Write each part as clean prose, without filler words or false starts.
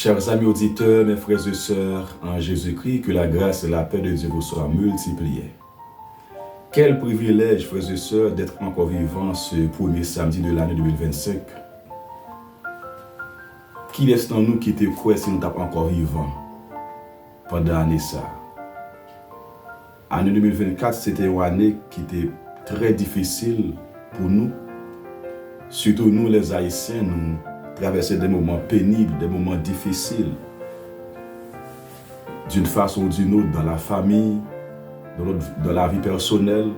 Chers amis auditeurs, mes frères et sœurs, en Jésus-Christ, que la grâce et la paix de Dieu vous soient multipliées. Quel privilège, frères et sœurs, d'être encore vivants ce premier samedi de l'année 2025. Qui laisse en nous qui te croit si nous sommes encore vivants pendant l'année ça? L'année 2024, c'était une année qui était très difficile pour nous. Surtout nous, les Haïtiens, nous traverser des moments pénibles, des moments difficiles, d'une façon ou d'une autre, dans la famille, dans la vie personnelle,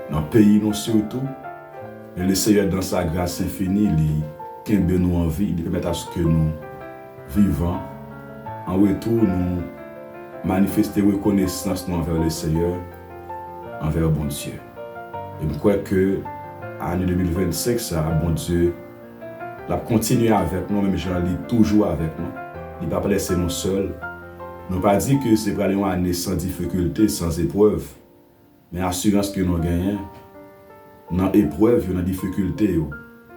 dans le pays, non surtout. Et le Seigneur, dans sa grâce infinie, il qu'aime nous en vie, il permet à ce que nous vivons. En retour, nous manifester reconnaissance envers le Seigneur, envers bon Dieu. Et je crois que l'année 2025, ça, bon Dieu, il a continué avec nous, même Jean lit toujours avec nous. Il ne va pas laisser nous seuls. Nous ne pas dit que c'est pour aller une année sans difficulté, sans épreuve. Mais l'assurance que nous gagnons, dans l'épreuve, dans la difficulté,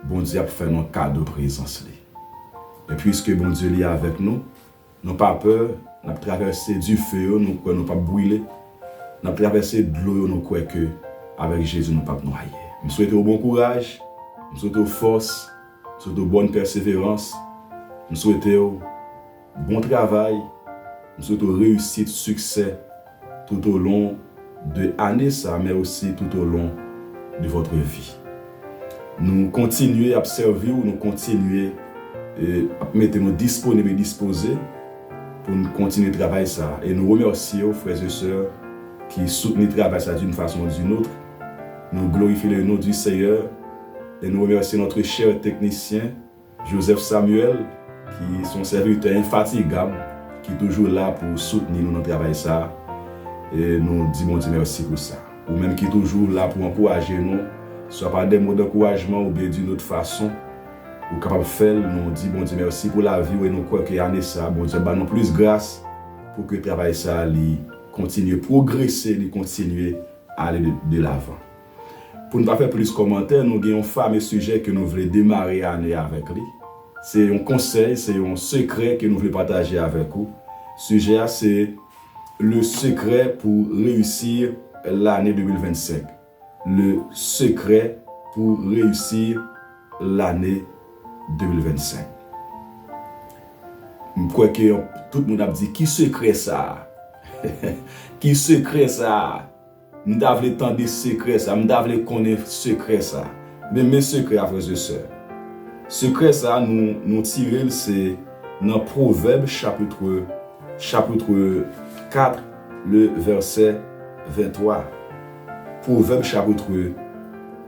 bon Dieu a fait nos cadeaux de présence. Et puisque bon Dieu est avec nous, nous n'avons pas peur, nous avons traversé du feu, nous ne pas brûler. Nous avons traversé de l'eau, nous croyons que avec Jésus, nous ne pas noyer. Je souhaite au bon courage, je souhaite aux force, je souhaite bonne persévérance, je souhaite bon travail, je souhaite réussite, succès tout au long de l'année, mais aussi tout au long de votre vie. Nous continuons à servir, nous continuons à mettre nous disponibles et disposés pour nous continuer de travailler ça. Et nous remercions frères et sœurs qui soutiennent le travail ça d'une façon ou d'une autre. Nous glorifions le nom du Seigneur et nous remercions notre cher technicien Joseph Samuel, qui est son serviteur infatigable, qui est toujours là pour soutenir nous dans le travail ça. Et nous disons Dieu merci pour ça. Ou même qui est toujours là pour encourager nous, soit par des mots d'encouragement ou bien d'une autre façon, ou capable de faire, nous disons bon Dieu merci pour la vie et nous croyons qu'il y a ça. Bon Dieu, nous plus grâce pour que le travail ça continue à progresser, continue à aller de l'avant. Pour ne pas faire plus de commentaires, nous avons un fameux sujet que nous voulons démarrer l'année avec lui. C'est un conseil, c'est un secret que nous voulons partager avec vous. Le sujet, c'est le secret pour réussir l'année 2025. Le secret pour réussir l'année 2025. Je crois que tout le monde a dit, qui secret ça? Qui secret ça? Je devrais entendre des secrets, je devrais connaître secret ça. Mais mes secrets, frères et sœurs. Secret ça, nous tirons, c'est dans Proverbe chapitre 4, le verset 23. Proverbe chapitre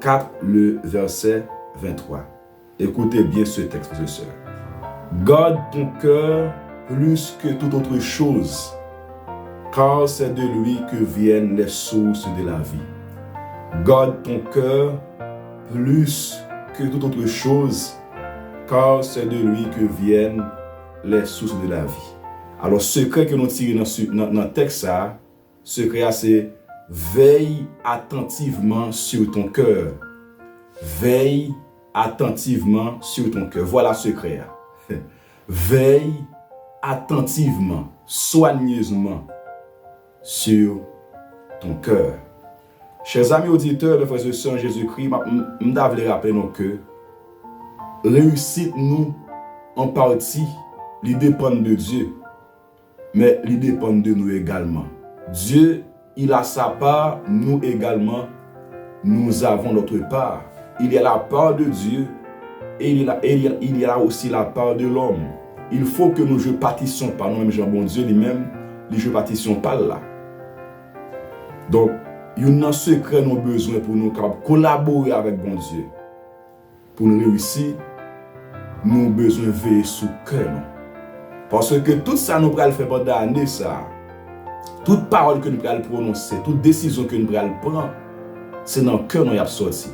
4, le verset 23. Écoutez bien ce texte, frères et sœurs. Garde ton cœur plus que toute autre chose, car c'est de lui que viennent les sources de la vie. Garde ton cœur plus que toute autre chose, car c'est de lui que viennent les sources de la vie. Alors, secret que nous tirons dans le texte, secret, c'est veille attentivement sur ton cœur. Veille attentivement sur ton cœur. Voilà le secret. Veille attentivement, soigneusement sur ton cœur. Chers amis auditeurs, mes frères et sœurs en Jésus-Christ, je voulais rappeler que réussite nous, en partie, il dépend de Dieu, mais il dépend de nous également. Dieu, il a sa part, nous également, nous avons notre part. Il y a la part de Dieu et il y a aussi la part de l'homme. Il faut que nous ne partissions pas, nous-mêmes, Jean bon Dieu lui-même, nous ne partissions pas là. Donc, il y a un secret, nous avons besoin pour nous collaborer avec bon Dieu. Pour nous réussir, nous avons besoin de veiller sur le cœur. Parce que tout ça, nous allons faire pendant l'année, ça. Toute parole que nous allons prononcer, toute décision que nous allons prendre, c'est dans le cœur que nous allons sortir.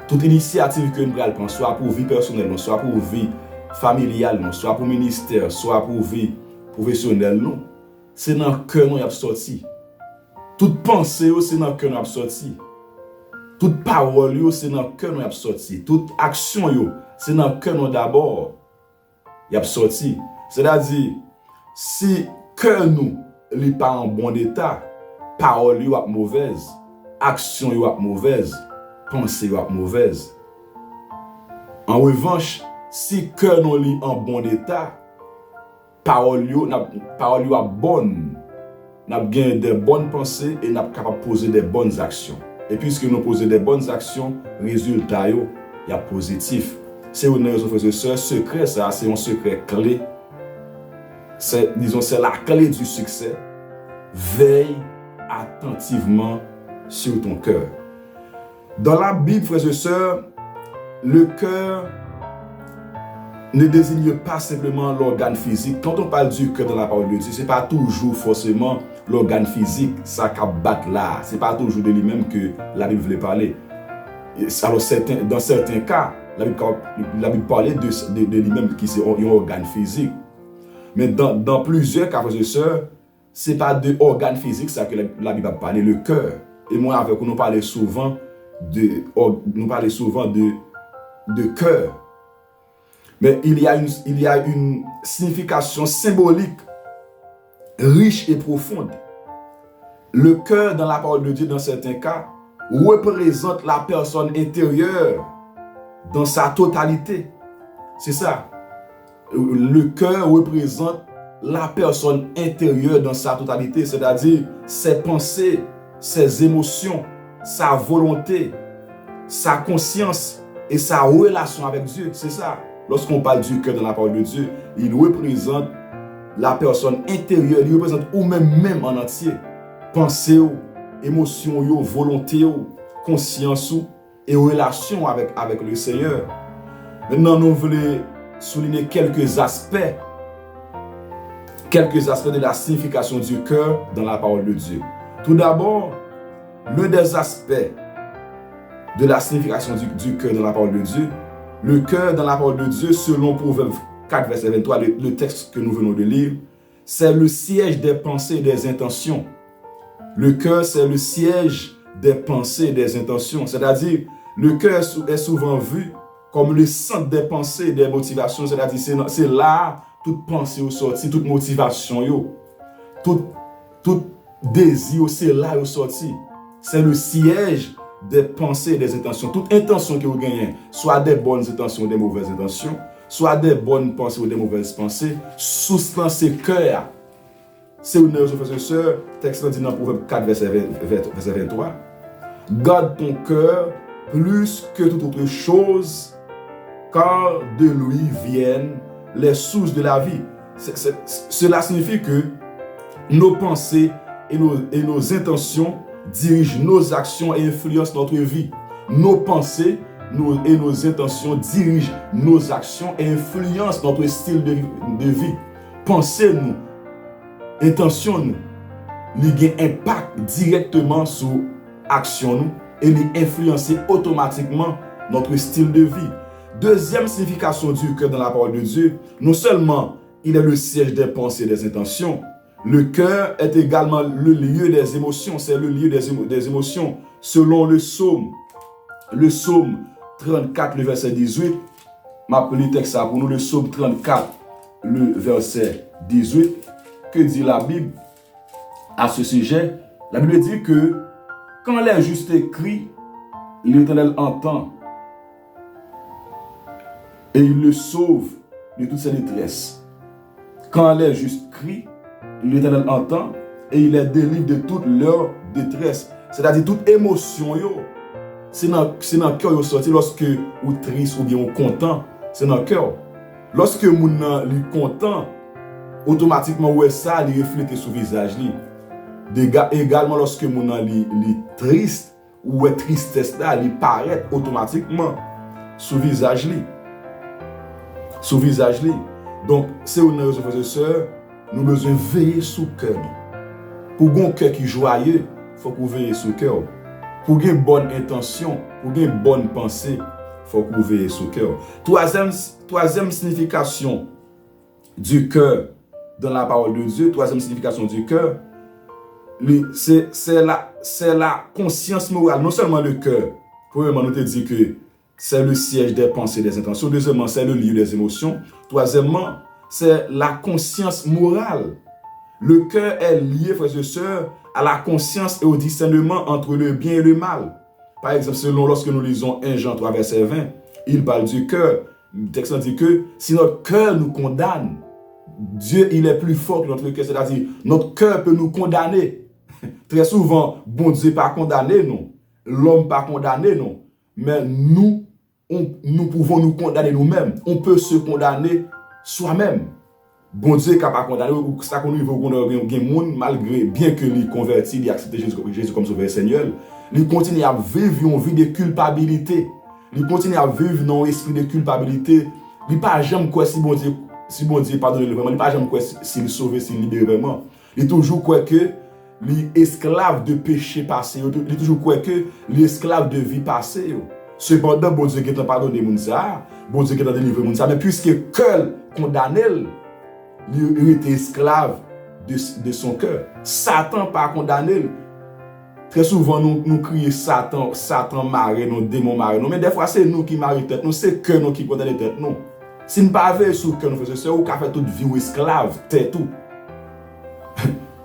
Toute initiative que nous allons prendre, soit pour vie personnelle, soit pour vie familiale, soit pour ministère, soit pour vie professionnelle, c'est dans le cœur que nous allons sortir. Toute pensée, c'est dans le cœur que nous allons sortir. Toute parole, c'est dans le cœur que nous allons sortir. Toute action, c'est dans le cœur d'abord. il a sorti. C'est-à-dire, si cœur nous n'est pas en bon état, parole est mauvaise, action est mauvaise, pensée est mauvaise. En revanche, si cœur nous est en bon état, parole est bonne, nous avons des bonnes pensées et nous sommes capables de poser des bonnes actions. Et puisque nous posons des bonnes actions, résultat est positif. C'est une raison, frères et sœurs, secret, ça, c'est un secret clé. C'est la clé du succès. Veille attentivement sur ton cœur. Dans la Bible, frères et sœurs, le cœur ne désigne pas simplement l'organe physique. Quand on parle du cœur dans la parole de Dieu, ce n'est pas toujours forcément l'organe physique, ça qui bat là. Ce n'est pas toujours de lui-même que la Bible voulait parler. Alors, dans certains cas, la Bible parlait de lui-même qui est un organe physique. Mais dans plusieurs cas, frères et sœurs, ce n'est pas de organe physique ça que la Bible a parlé, le cœur. Et moi, avec vous, nous parlons souvent de cœur. Mais il y a une signification symbolique riche et profonde. Le cœur dans la parole de Dieu, dans certains cas, représente la personne intérieure dans sa totalité. C'est ça. Le cœur représente la personne intérieure dans sa totalité, c'est-à-dire ses pensées, ses émotions, sa volonté, sa conscience et sa relation avec Dieu. C'est ça. Lorsqu'on parle du cœur dans la parole de Dieu, il représente la personne intérieure, il représente ou même en entier. Pensée, émotion, volonté, conscience et relation avec le Seigneur. Maintenant, nous voulons souligner quelques aspects de la signification du cœur dans la parole de Dieu. Tout d'abord, l'un des aspects de la signification du cœur dans la parole de Dieu, le cœur dans la parole de Dieu, selon Proverbe 4, verset 23, le texte que nous venons de lire, c'est le siège des pensées et des intentions. Le cœur, c'est le siège des pensées et des intentions. C'est-à-dire, le cœur est souvent vu comme le centre des pensées et des motivations. C'est-à-dire, c'est là toute pensée au sorti, toute motivation, tout désir, c'est là au sorti. C'est le siège des pensées et des intentions. Toute intention que vous gagnez, soit des bonnes intentions ou des mauvaises intentions, soit des bonnes pensées ou des mauvaises pensées, sous-pensez cœur. C'est une raison, frères et sœurs, texte dit dans Proverbe 4, verset 23. Garde ton cœur plus que toute autre chose, car de lui viennent les sources de la vie. Cela signifie que nos pensées et nos intentions dirigent nos actions et influencent notre vie. Nos pensées et nos intentions dirigent nos actions et influencent notre style de vie. Pensez-nous, intention-nous, il y a un impact directement sur l'action et il influence automatiquement notre style de vie. Deuxième signification du cœur dans la parole de Dieu, non seulement il est le siège des pensées et des intentions, le cœur est également le lieu des émotions, c'est le lieu des émotions. Selon le psaume 34, le verset 18, m'appelle le texte pour nous, le psaume 34, le verset 18, que dit la Bible à ce sujet? La Bible dit que quand les justes crient, l'Éternel entend et il le sauve de toutes ses détresses. Quand les justes crient, l'Éternel entend et il les délivre de toute leur détresse. C'est-à-dire toute émotion, c'est dans le cœur qui sorti lorsque vous triste ou bien vous content, c'est dans le cœur. Lorsque vous êtes content, automatiquement, ça reflète sur le visage. Également, lorsque vous êtes triste, ou tristesse, il paraît automatiquement sur le visage. Donc, c'est une raison, frères et sœurs, nous devons besoin veiller sur le cœur. Pour un cœur qui est joyeux, il faut que vous veillez sur le cœur. Pour avoir une bonne intention, pour avoir une bonne pensée, il faut que vous veillez sur le cœur. Troisième signification du cœur dans la parole de Dieu, troisième signification du cœur, c'est la conscience morale, non seulement le cœur. Premièrement, nous te dit que c'est le siège des pensées et des intentions. Deuxièmement, c'est le lieu des émotions. Troisièmement, c'est la conscience morale. Le cœur est lié, frères et sœurs, à la conscience et au discernement entre le bien et le mal. Par exemple, lorsque nous lisons 1 Jean 3, verset 20, il parle du cœur. Le texte dit que si notre cœur nous condamne, Dieu, il est plus fort que notre cœur. C'est-à-dire, notre cœur peut nous condamner. Très souvent, bon Dieu pas condamné, non. L'homme pas condamné, non. Mais nous pouvons nous condamner nous-mêmes. On peut se condamner soi-même. Bon Dieu n'est pas condamné, ou ça qu'on veut qu'on malgré, bien que lui converti, il a accepté Jésus comme sauveur Seigneur, il continue à vivre une vie de culpabilité. Il continue à vivre dans un esprit de culpabilité. Il n'a pas jamais quoi si bon Dieu pardonne le vraiment, il n'a pas jamais quoi s'il sauve, s'il libère vraiment. Il toujours quoi que l'esclave de péché passé, il toujours quoi que l'esclave de vie passée. Cependant, bon Dieu qui t'a pardonné Mounsa, bon Dieu qui t'a délivré Mounsa, mais puisque cœur condamné, il était esclave de son cœur. Satan pas condamné. Très souvent, nous crions Satan marre, nous démons marre. Mais des fois, c'est nous qui marrons tête, nous, c'est que nous qui condamnons tête, nous. Si nous ne pas veillons sur le cœur, nous faisons ça, ou qu'à faire toute vie ou esclave, tête tout.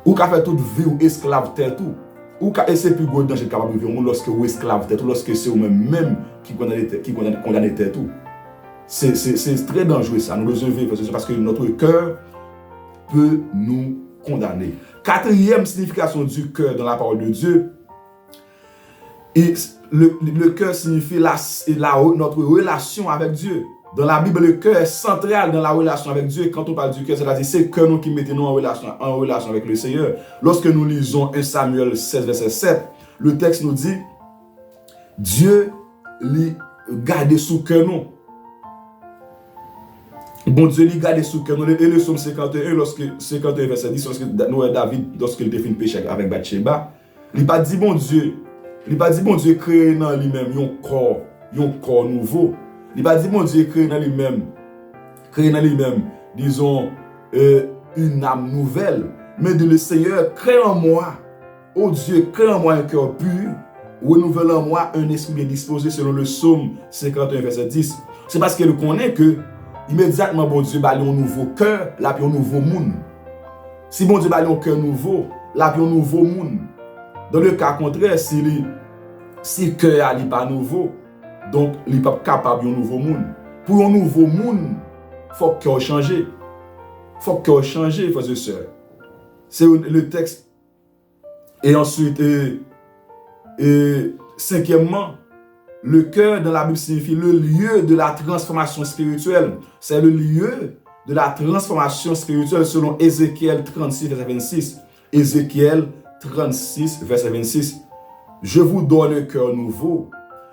Ou qu'à faire toute vie ou esclave, tête tout. Ou qu'à c'est plus gros danger capable de vivre lorsque vous esclave tête tout, lorsque c'est vous-même qui condamnez tête tout. C'est très dangereux ça, nous devons vivre parce que notre cœur peut nous condamner. Quatrième signification du cœur dans la parole de Dieu, et le cœur signifie notre relation avec Dieu. Dans la Bible, le cœur est central dans la relation avec Dieu. Quand on parle du cœur, c'est-à-dire c'est le cœur nous qui mettons en relation avec le Seigneur. Lorsque nous lisons 1 Samuel 16, verset 7, le texte nous dit, Dieu garde sous cœur nous. Bon Dieu lui garde sous cœur nous. Et le psaume 51, verset 10, David, lorsqu'il définit le péché avec Bathsheba, il n'a pas dit bon Dieu créé dans lui-même un corps nouveau. Il n'a pas dit bon Dieu créé dans lui-même, disons, une âme nouvelle. Mais de le Seigneur, crée en moi, oh Dieu, crée en moi un cœur pur, renouvelle en moi un esprit bien disposé, selon le psaume 51, verset 10. C'est parce qu'il connaît que immédiatement, bon Dieu, un nouveau cœur, là, puis un nouveau monde. Si bon Dieu, un cœur nouveau, là, puis un nouveau monde. Dans le cas contraire, si le cœur n'est pas nouveau, donc il n'est pas capable d'un nouveau monde. Pour un nouveau monde, il faut que le cœur change. Il faut que le cœur change, frères et sœurs. C'est le texte. Et ensuite, cinquièmement, le cœur dans la Bible signifie le lieu de la transformation spirituelle. C'est le lieu de la transformation spirituelle selon Ézéchiel 36, verset 26. Ézéchiel 36, verset 26. Je vous donne un cœur nouveau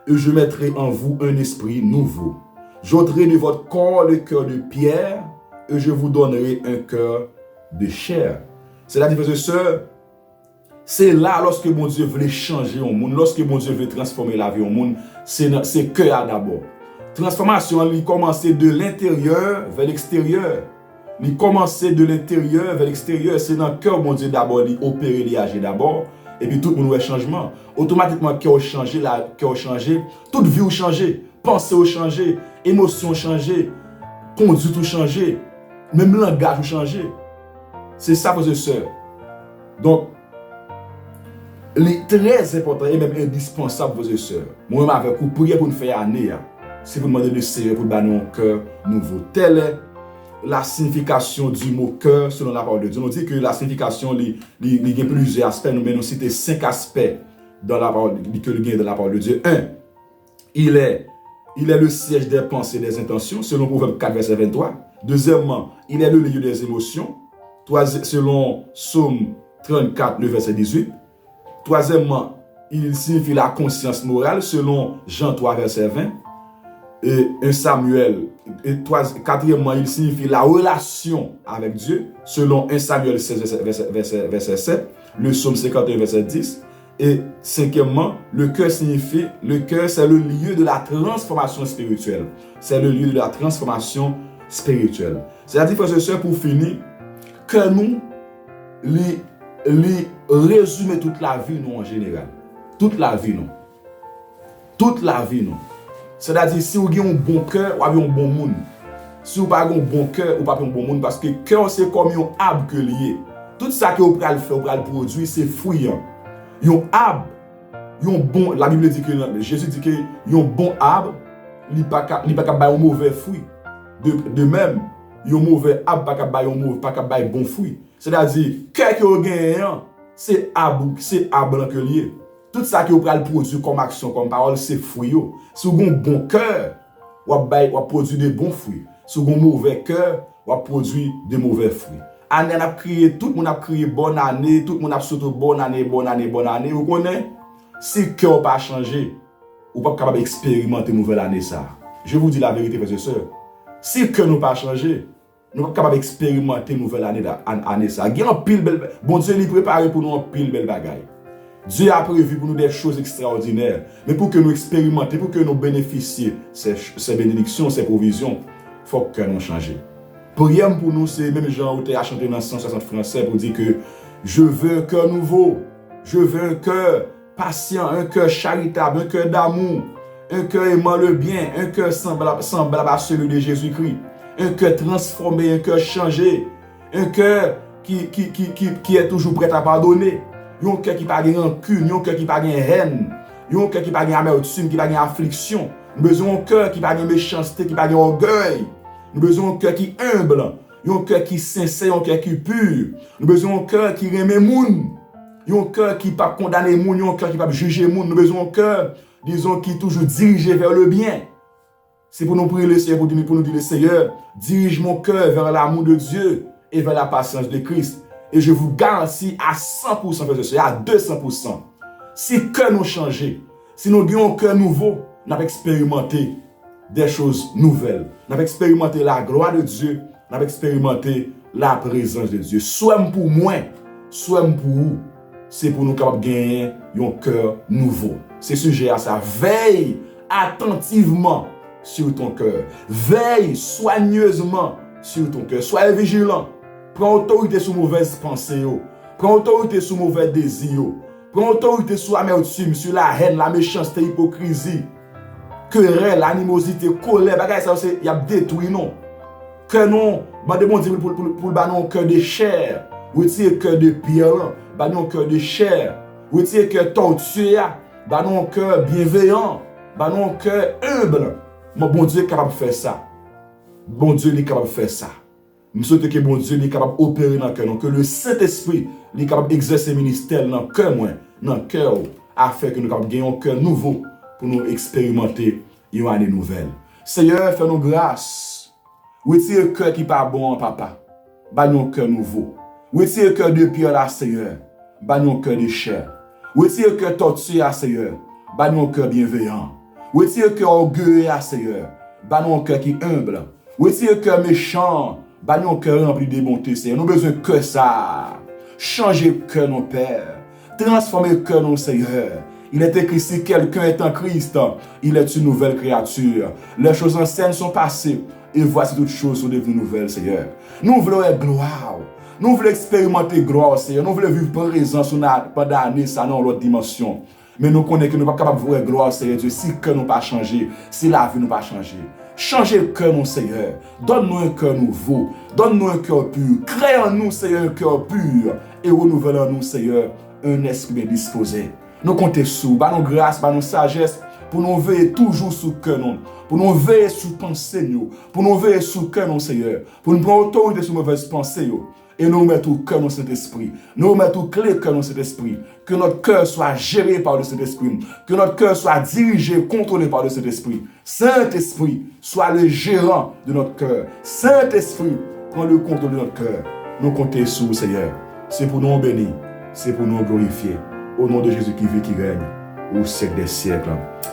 et je mettrai en vous un esprit nouveau. J'ôterai de votre corps le cœur de pierre et je vous donnerai un cœur de chair. C'est-à-dire, frères et sœurs, c'est là lorsque mon Dieu veut changer au monde, lorsque mon Dieu veut transformer la vie au monde, c'est cœur d'abord. Transformation, il commence de l'intérieur vers l'extérieur. Il commence de l'intérieur vers l'extérieur. C'est dans le cœur, mon Dieu, d'abord, il opère, il agit d'abord. Et puis tout le monde a changement. Automatiquement, cœur changé, toute vie a changé, pensée a changé, émotion a changé, conduite a changé, même langage a changé. C'est ça, frères et sœurs. Donc, il est très important et même indispensable, frères et sœurs. Moi-même, avec vous, priez pour nous faire année. Si vous demandez le Seigneur pour donner un cœur nouveau. Telle est la signification du mot cœur selon la parole de Dieu. On dit que la signification, il y a plusieurs aspects. Nous allons citer 5 aspects dans la parole, que il y a dans la parole de Dieu. 1. Il est le siège des pensées et des intentions, selon Proverbe 4, verset 23. Deuxièmement, il est le lieu des émotions, selon Psaume 34, le verset 18. Troisièmement, il signifie la conscience morale, selon Jean 3, verset 20. Et 1 Samuel. Quatrièmement, il signifie la relation avec Dieu, selon 1 Samuel 16, verset 7. Le Psaume 51, verset 10. Et cinquièmement, le cœur signifie, le cœur c'est le lieu de la transformation spirituelle. C'est le lieu de la transformation spirituelle. C'est-à-dire, frères et sœurs, pour finir, que nous, résumer toute la vie, nous, en général. Toute la vie, nous. Toute la vie, nous. C'est-à-dire, si vous avez un bon cœur, vous avez un bon monde. Si vous n'avez pas un bon cœur, vous n'avez pas un bon monde. Parce que le cœur, c'est comme un arbre que lié. Tout ça que vous pouvez faire, vous pouvez le produire, c'est fruit. Un arbre, bon, la Bible dit que, Jésus dit que un bon arbre, il n'est pas capable de un mauvais fruit. De même, un mauvais arbre pas capable de un bon fruit. C'est-à-dire, cœur que vous gagnez, c'est arbre que lié. Tout ça que vous pouvez produire comme action, comme parole, c'est fruit. Si vous avez un bon cœur, vous produire des bons fruits. Si vous avez un mauvais cœur, vous produire des mauvais fruits. Année a crié, tout le monde a crié bonne année, tout le monde a sauté bonne année, bonne année, bonne année. Vous connaissez? Si le cœur n'a pas changé, vous n'êtes pas capable d'expérimenter une nouvelle année. Ça. Je vous dis la vérité, frères et sœurs. Si le cœur n'a pas changé, nous sommes capables d'expérimenter une nouvelle année. Ça. Il y a un pile belle. Bon Dieu, il prépare pour nous un pile belle bagaille. Dieu a prévu pour nous des choses extraordinaires. Mais pour que nous expérimentions, pour que nous bénéficions ces bénédictions, ces provisions, il faut que nous changions. Prière pour nous, c'est même Jean où tu as chanté dans 160 français pour dire que je veux un cœur nouveau, je veux un cœur patient, un cœur charitable, un cœur d'amour, un cœur aimant le bien, un cœur semblable à celui de Jésus-Christ, un cœur transformé, un cœur changé, un cœur qui est toujours prêt à pardonner, un cœur qui n'a pas de rancune, un cœur qui n'a pas de haine, un cœur qui n'a pas d'amertume, qui n'a pas d'affliction, nous avons un cœur qui n'a pas de méchanceté, qui n'a pas d'orgueil. Nous avons un cœur qui est humble, un cœur qui est sincère, un cœur qui est pur. Nous avons un cœur qui aime les gens, un cœur qui ne pas condamner les gens, un cœur qui ne pas juger les gens. Nous avons un cœur, disons, qui est toujours dirigé vers le bien. C'est pour nous prier le Seigneur, pour nous dire, Seigneur, dirige mon cœur vers l'amour de Dieu et vers la patience de Christ. Et je vous garantis à 100%, à 200%, si le cœur nous change, si nous avons un cœur nouveau, nous avons expérimenté des choses nouvelles. Nous avons expérimenté la gloire de Dieu. Nous avons expérimenté la présence de Dieu. Soit pour moi, soit pour vous. C'est pour nous capables de gagner un cœur nouveau. Ce sujet à ça. Veille attentivement sur ton cœur. Veille soigneusement sur ton cœur. Sois vigilant. Prends autorité sur mauvaises pensées. Prends autorité sur mauvais désirs. Prends autorité sur l'amertume, sur la haine, la méchanceté, l'hypocrisie. Querelle, l'animosité, colère, bagay ça c'est y a détruit non. Que non, demandez-moi pour un cœur de chair, retirer cœur de pierre, un cœur de chair, retirer cœur tortueux, un cœur bienveillant, un cœur humble. Mon bon Dieu est capable de faire ça. Bon Dieu est capable de faire ça. Je souhaite que bon Dieu est capable d'opérer dans le cœur, que le Saint-Esprit est capable d'exercer le ministère dans le cœur, dans le cœur, afin que nous puissions gagner un cœur nouveau pour nous expérimenter une année nouvelle. Seigneur, fais-nous grâce. Retire le cœur qui n'est pas bon, papa. Bânous un cœur nouveau. Retire le cœur de pierre, là, Seigneur. Bânous un cœur de chair. Retire le cœur tortueux, Seigneur. Bânous un cœur bienveillant. Retire le cœur orgueilleux, Seigneur. Bânous un cœur qui est humble. Retire le cœur méchant. Bânous un cœur rempli de bonté, Seigneur. Nous avons besoin que ça. Changez le cœur, nos pères. Transformez le cœur, nos Seigneur. Il est écrit, si quelqu'un est en Christ, il est une nouvelle créature. Les choses anciennes sont passées, et voici toutes choses sont devenues nouvelles, Seigneur. Nous voulons être gloire. Nous voulons expérimenter gloire, Seigneur. Nous voulons vivre présence pendant l'année, ça dans l'autre dimension. Mais nous connaissons que nous ne sommes pas capables de voir gloire, Seigneur Dieu, si le cœur n'a pas changé, si la vie n'a pas changé. Changez le cœur, mon Seigneur. Donne-nous un cœur nouveau. Donne-nous un cœur pur. Crée en nous, Seigneur, un cœur pur. Et renouvelle en nous, Seigneur, un esprit bien disposé. Nous comptons sur, nous grâce, nous sagesse, pour nous veiller toujours sur le cœur, pour nous veiller sur le pensée, pour nous veiller sur le cœur, Seigneur, pour nous prendre autorité sur mauvaises pensées, et nous mettre au cœur dans cet esprit, nous mettre au clé cœur dans cet esprit, que notre cœur soit géré par le Saint-Esprit, que notre cœur soit dirigé, contrôlé par le Saint-Esprit. Saint-Esprit, soit le gérant de notre cœur. Saint-Esprit, prends le contrôle de notre cœur. Nous comptons sur vous, Seigneur. C'est pour nous bénir, c'est pour nous glorifier. Au nom de Jésus qui vit, qui règne, au siècle des siècles.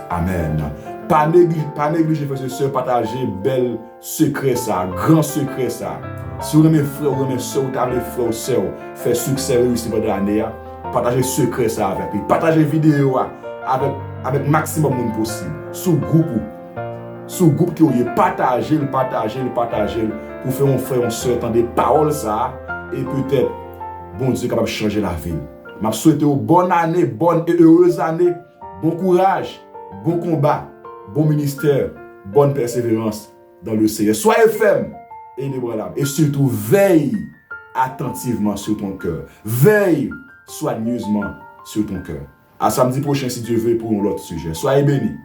Amen. Pas négliger, frères et sœurs, partager bel secret ça, grand secret ça. Si vous aimez frères, vous aimez sœurs, vous avez frères ou sœurs, fait succès réussi pendant l'année, partagez secret ça avec lui. Partagez vidéo avec maximum de monde possible. Sous groupe qui est partagez pour faire un frère, une sœur, entendre des paroles ça, et peut-être, bon Dieu, capable de changer la vie. Je souhaite une bonne année, bonne et heureuse année. Bon courage, bon combat, bon ministère, bonne persévérance dans le Seigneur. Soyez ferme et inébranlable. Et surtout, veille attentivement sur ton cœur. Veille soigneusement sur ton cœur. À samedi prochain, si Dieu veut, pour un autre sujet. Soyez bénis.